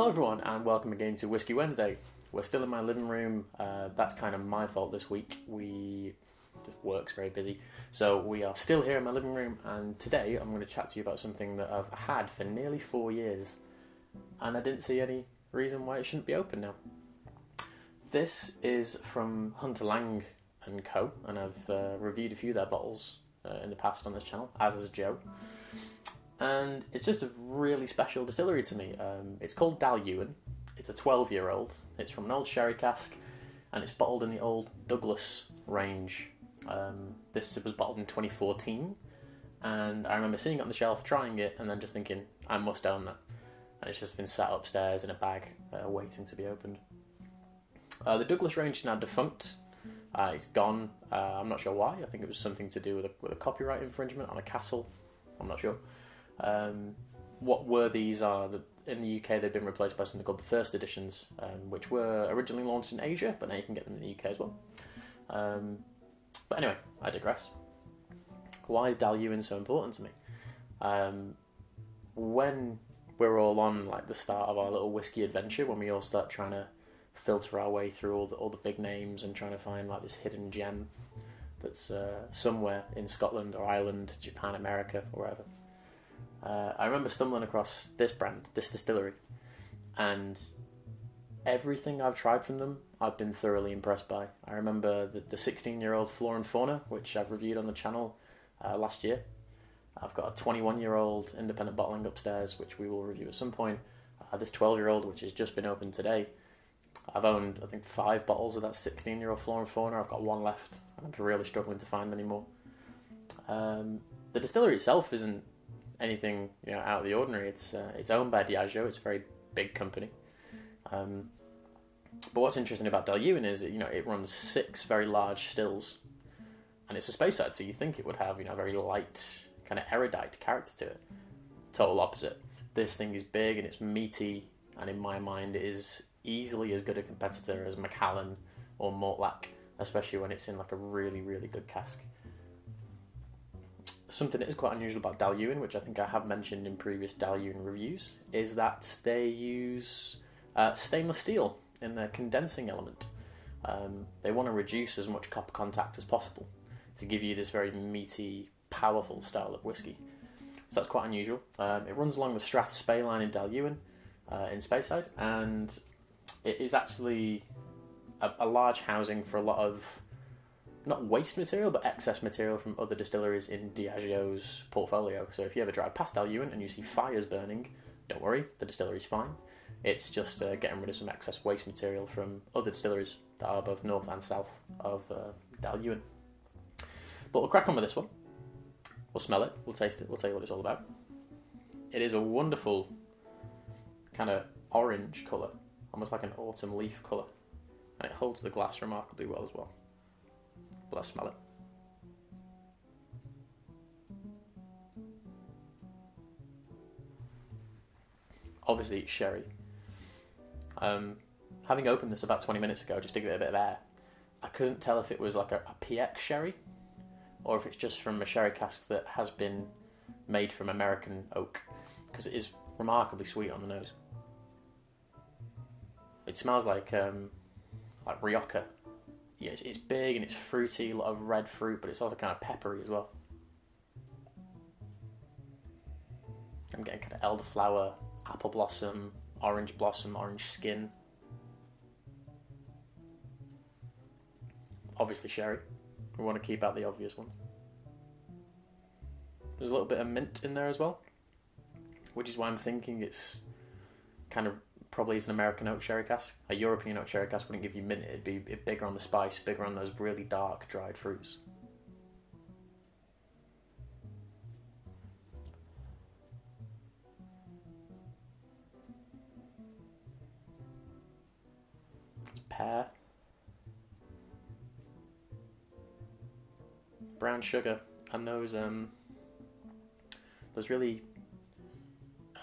Hello everyone and welcome again to Whisky Wednesday. We're still in my living room. That's kind of my fault this week. Work's very busy. So we are still here in my living room, and today I'm going to chat to you about something that I've had for nearly 4 years and I didn't see any reason why it shouldn't be open now. This is from Laing and Co, and I've reviewed a few of their bottles in the past on this channel, as has Joe. And it's just a really special distillery to me. It's called Dailuaine. It's a 12-year-old. It's from an old sherry cask, and it's bottled in the old Douglas range. This was bottled in 2014, and I remember seeing it on the shelf, trying it, and then just thinking, I must own that. And it's just been sat upstairs in a bag, waiting to be opened. The Douglas range is now defunct. It's gone. I'm not sure why. I think it was something to do with a copyright infringement on a castle. I'm not sure. What were these are that in the UK they've been replaced by something called the first editions, which were originally launched in Asia, but now you can get them in the UK as well. But anyway, I digress. Why is Dailuaine so important to me? When we're all on like the start of our little whiskey adventure, when we all start trying to filter our way through all the big names and trying to find like this hidden gem that's somewhere in Scotland or Ireland, Japan, America, or wherever. I remember stumbling across this brand, this distillery, and everything I've tried from them, I've been thoroughly impressed by. I remember the 16-year-old Flora and Fauna, which I've reviewed on the channel last year. I've got a 21-year-old independent bottling upstairs, which we will review at some point. This 12-year-old, which has just been opened today. I've owned, I think, 5 bottles of that 16-year-old Flora and Fauna. I've got 1 left. I'm really struggling to find any more. The distillery itself isn't anything out of the ordinary. It's owned by Diageo. It's a very big company. But what's interesting about Dailuaine is it runs 6 very large stills, and it's a Speyside, so you think it would have a very light, kind of erudite character to it. Total opposite. This thing is big and it's meaty, and in my mind it is easily as good a competitor as Macallan or Mortlach, especially when it's in like a really, really good cask. Something that is quite unusual about Dailuaine, which I think I have mentioned in previous Dailuaine reviews, is that they use stainless steel in their condensing element. They want to reduce as much copper contact as possible to give you this very meaty, powerful style of whiskey. So that's quite unusual. It runs along the Strathspey line in Dailuaine, in Speyside, and it is actually a large housing for a lot of, not waste material, but excess material from other distilleries in Diageo's portfolio. So if you ever drive past Dailuaine and you see fires burning, don't worry, the distillery's fine. It's just getting rid of some excess waste material from other distilleries that are both north and south of Dailuaine. But we'll crack on with this one. We'll smell it, we'll taste it, we'll tell you what it's all about. It is a wonderful kind of orange colour, almost like an autumn leaf colour. And it holds the glass remarkably well as well. Let's smell it. Obviously it's sherry. Having opened this about 20 minutes ago just to give it a bit of air, I couldn't tell if it was like a PX sherry or if it's just from a sherry cask that has been made from American oak, because it is remarkably sweet on the nose. It smells like Rioja. Yeah, it's big and it's fruity, a lot of red fruit, but it's also kind of peppery as well. I'm getting kind of elderflower, apple blossom, orange skin. Obviously sherry. We want to keep out the obvious ones. There's a little bit of mint in there as well, which is why I'm thinking it's kind of probably is an American oak sherry cask. A European oak sherry cask wouldn't give you mint. It'd be bigger on the spice, bigger on those really dark dried fruits. It's pear, brown sugar, and those really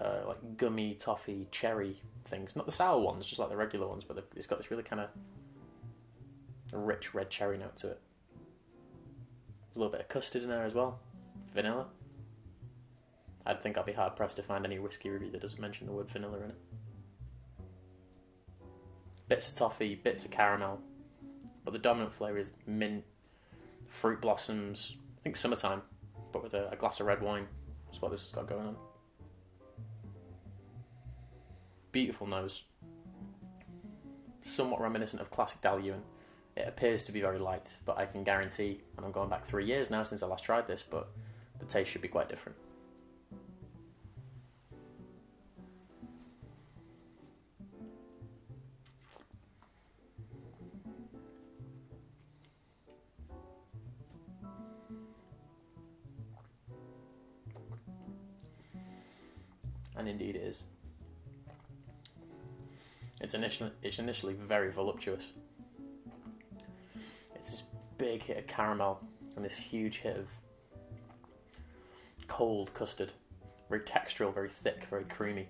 like gummy toffee cherry things, not the sour ones, just like the regular ones, but it's got this really kind of rich red cherry note to it. There's a little bit of custard in there as well, vanilla. I think I'd be hard pressed to find any whiskey review that doesn't mention the word vanilla in it. bits of toffee, bits of caramel, but the dominant flavour is mint, fruit blossoms, I think summertime, but with a glass of red wine. That's what this has got going on. Beautiful nose. Somewhat reminiscent of classic Dailuaine. It appears to be very light, but I can guarantee, and I'm going back 3 years now since I last tried this, but the taste should be quite different. And indeed it is. It's initially very voluptuous. It's this big hit of caramel and this huge hit of cold custard. Very textural, very thick, very creamy.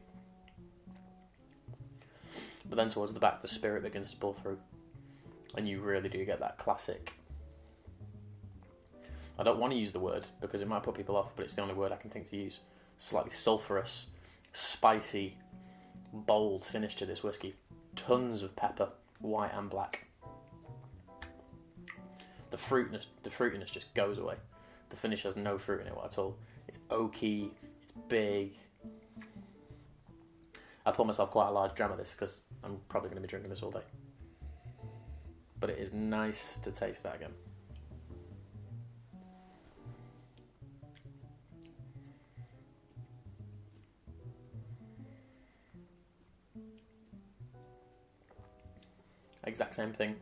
But then towards the back, the spirit begins to pull through. And you really do get that classic... I don't want to use the word because it might put people off, but it's the only word I can think to use. Slightly sulphurous, spicy, bold finish to this whiskey. Tons of pepper, white and black. The fruitiness just goes away. The finish has no fruit in it at all. It's oaky, it's big. I poured myself quite a large dram of this because I'm probably going to be drinking this all day. But it is nice to taste that again. Exact same thing.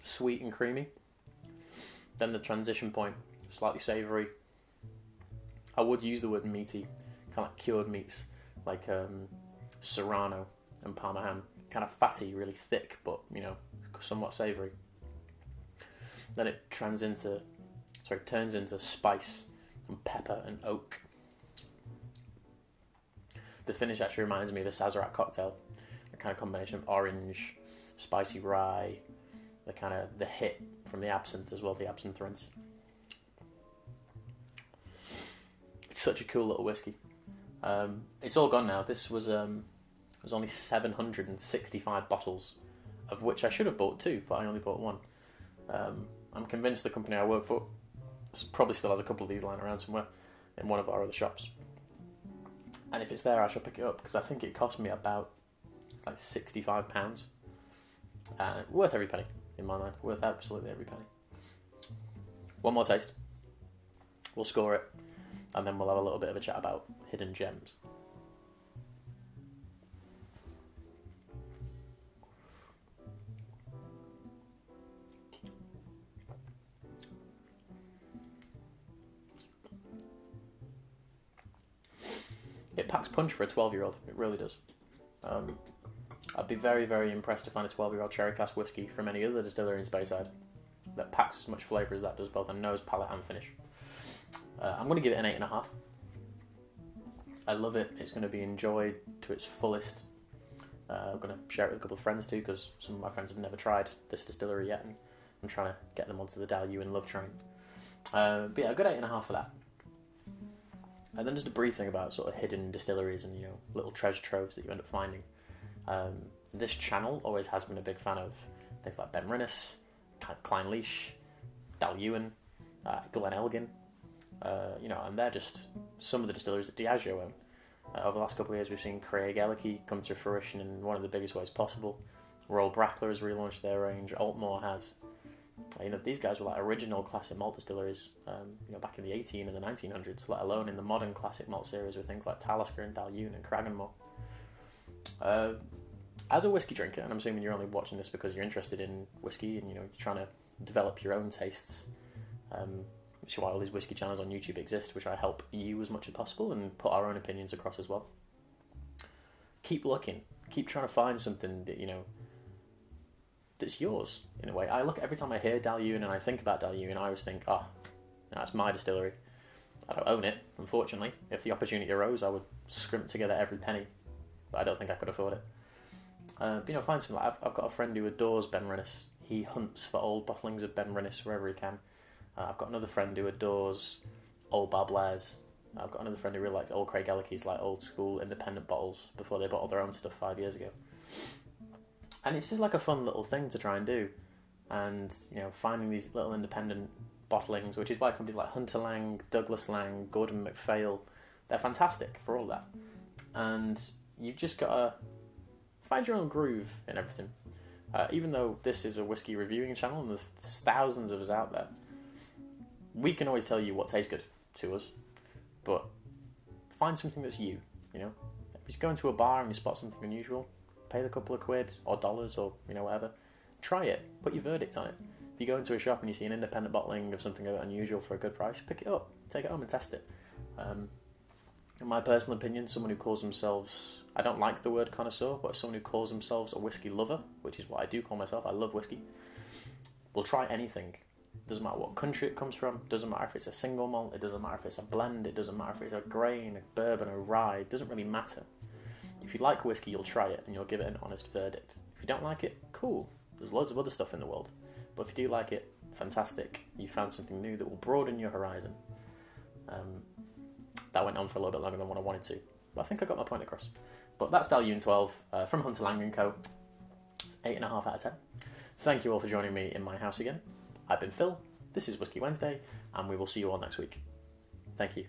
Sweet and creamy. Then the transition point, slightly savoury. I would use the word meaty, kind of like cured meats, like serrano and parma ham. Kind of fatty, really thick, but somewhat savoury. Then it turns into spice and pepper and oak. The finish actually reminds me of a Sazerac cocktail. A kind of combination of orange, spicy rye, the hit from the absinthe as well, the absinthe rinse. It's such a cool little whiskey. It's all gone now. This was only 765 bottles, of which I should have bought 2, but I only bought 1. I'm convinced the company I work for probably still has a couple of these lying around somewhere in one of our other shops. And if it's there, I shall pick it up because I think it cost me about like £65. Worth every penny, in my mind. Worth absolutely every penny. One more taste. We'll score it. And then we'll have a little bit of a chat about hidden gems. It packs punch for a 12-year-old. It really does. I'd be very, very impressed to find a 12-year-old sherry cask whiskey from any other distillery in Speyside that packs as much flavour as that does, both on nose, palate and finish. I'm going to give it an 8.5. I love it. It's going to be enjoyed to its fullest. I'm going to share it with a couple of friends too, because some of my friends have never tried this distillery yet, and I'm trying to get them onto the Dailuaine love train. But yeah, a good 8.5 for that. And then just a brief thing about sort of hidden distilleries and little treasure troves that you end up finding. This channel always has been a big fan of things like Benrinnes, Clynelish, Dailuaine, Glen Elgin, and they're just some of the distilleries that Diageo own. Over the last couple of years, we've seen Craig Ellachie come to fruition in one of the biggest ways possible. Royal Brackler has relaunched their range. Altmore has. These guys were like original classic malt distilleries, back in the 18 and the 1900s, let alone in the modern classic malt series with things like Talisker and Dailuaine and Cragganmore. As a whiskey drinker, and I'm assuming you're only watching this because you're interested in whiskey and you're trying to develop your own tastes, which is why all these whiskey channels on YouTube exist, which I help you as much as possible and put our own opinions across as well. Keep looking, keep trying to find something that that's yours in a way. I look every time I hear Dailuaine and I think about Dailuaine, I always think, that's my distillery. I don't own it, unfortunately. If the opportunity arose, I would scrimp together every penny, but I don't think I could afford it. Find something like I've got a friend who adores Benrinnes. He hunts for old bottlings of Benrinnes wherever he can. I've got another friend who adores old Barblaires. I've got another friend who really likes old Craig Ellachie's, like old school independent bottles before they bottled their own stuff 5 years ago. And it's just like a fun little thing to try and do. And, finding these little independent bottlings, which is why companies like Hunter Lang, Douglas Lang, Gordon MacPhail, they're fantastic for all that. And you've just got to find your own groove in everything. Even though this is a whiskey reviewing channel and there's thousands of us out there, we can always tell you what tastes good to us, but find something that's you, If you just go into a bar and you spot something unusual, pay the couple of quid or dollars or, whatever, try it, put your verdict on it. If you go into a shop and you see an independent bottling of something unusual for a good price, pick it up, take it home and test it. In my personal opinion, someone who calls themselves, I don't like the word connoisseur, but someone who calls themselves a whiskey lover, which is what I do call myself, I love whiskey, will try anything. Doesn't matter what country it comes from, doesn't matter if it's a single malt, it doesn't matter if it's a blend, it doesn't matter if it's a grain, a bourbon, a rye, it doesn't really matter. If you like whiskey, you'll try it and you'll give it an honest verdict. If you don't like it, cool, there's loads of other stuff in the world. But if you do like it, fantastic, you found something new that will broaden your horizon. That went on for a little bit longer than what I wanted to, but I think I got my point across. But that's Dailuaine 12 from Hunter Lang & Co. It's 8.5 out of 10. Thank you all for joining me in my house again. I've been Phil, this is Whisky Wednesday, and we will see you all next week. Thank you.